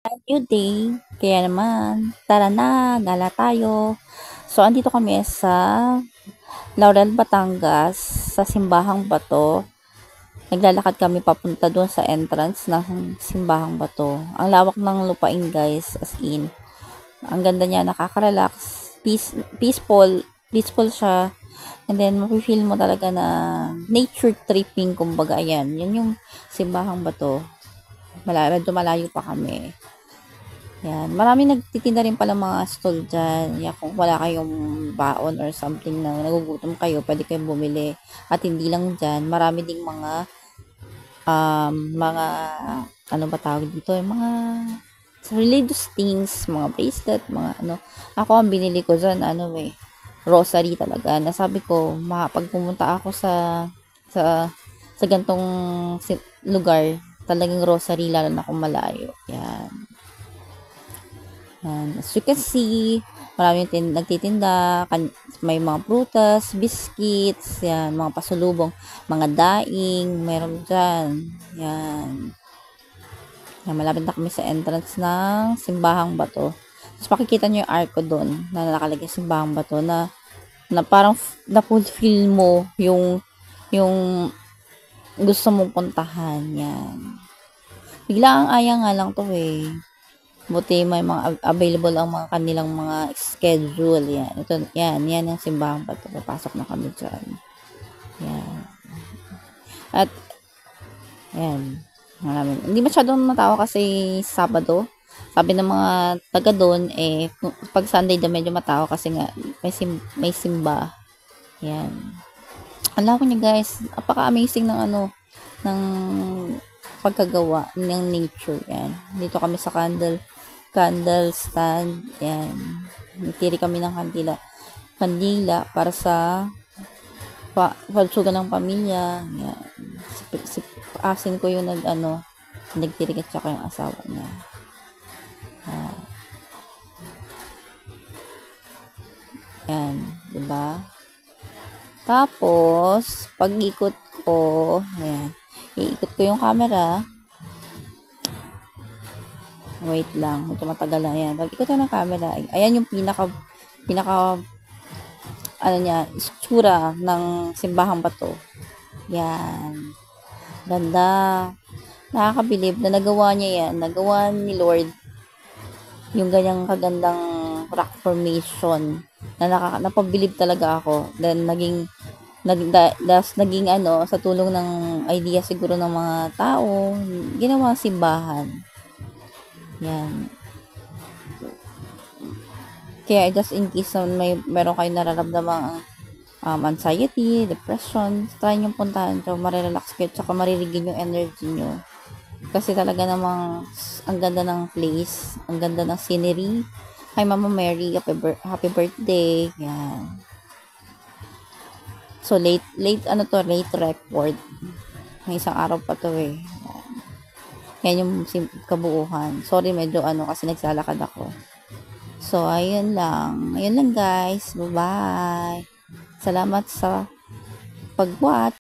New day. Kaya naman, tara na, gala tayo. So, andito kami sa Laurel, Batangas, sa Simbahang Bato. Naglalakad kami papunta doon sa entrance ng Simbahang Bato. Ang lawak ng lupain, guys, as in. Ang ganda niya, nakaka-relax, peaceful siya. And then, mafe-feel mo talaga na nature tripping, kumbaga, ayan. Yan yung Simbahang Bato. Medyo malayo pa kami. Yan. Maraming nagtitinda rin pala mga stall dyan. Yan, kung wala kayong baon or something na nagugutom kayo, pwede kayong bumili. At hindi lang dyan, marami ding mga, ano ba tawag dito, yung mga religious things, mga bracelet, mga ano. Ako, ang binili ko dyan, rosary talaga. Nasabi ko, pag pumunta ako sa gantong lugar, talagang rosary, lalo na kung malayo. Yan. As you can see, maraming nagtitinda, may mga prutas, biscuits, yan, mga pasulubong, mga daing, meron dyan. Yan. Yan, malapit na kami sa entrance ng Simbahang Bato. Tapos makikita nyo yung arko doon, na nakalagay Simbahang Bato, na parang na-fulfill mo yung gusto mong puntahan. Yan. Bigla ang aya nga lang to eh. Buti may mga available ang mga kanilang mga schedule. Yan. Ito, yan yung Simbahang Bato. Papasok na kami dyan. Yan. At, yan. Maraming. Hindi masyadong matao kasi Sabado. Sabi ng mga taga doon, pag Sunday daw medyo matao kasi nga may simba. Yan. Alam ko niya guys, apaka-amazing ng pagkagawa ng nature. Yan. Dito kami sa candle stand. Yan. Nagtiri kami ng kandila para sa pagsugan ng pamilya. Yan. Si asin ko yung nagtiri at saka yung asawa niya. Yan. Diba? Tapos, pag ikot ko, ayan, iikot ko yung camera. Wait lang, medyo matagal lang yan. Pag ikot ko ng camera, ayan yung pinaka itsura ng Simbahang Bato. Yan. Ganda. Nakakabilib na nagawa niya yan. Nagawa ni Lord yung ganyang kagandang rock formation na napabilib talaga ako. Then, naging sa tulong ng idea siguro ng mga tao, ginawa simbahan. Yan. Kaya just in case na meron kayo nararamdamang anxiety, depression, try nyo puntahan ito, marirelax kayo, tsaka maririgin yung energy nyo. Kasi talaga namang ang ganda ng place, ang ganda ng scenery. Hi Mama Mary, happy birthday. Yan. So late record. May isang araw pa to eh. Yan yung kabuuhan. Sorry, medyo kasi nagsalakad ako. So, ayun lang. Ayun lang guys. Bye-bye. Salamat sa pag-watch.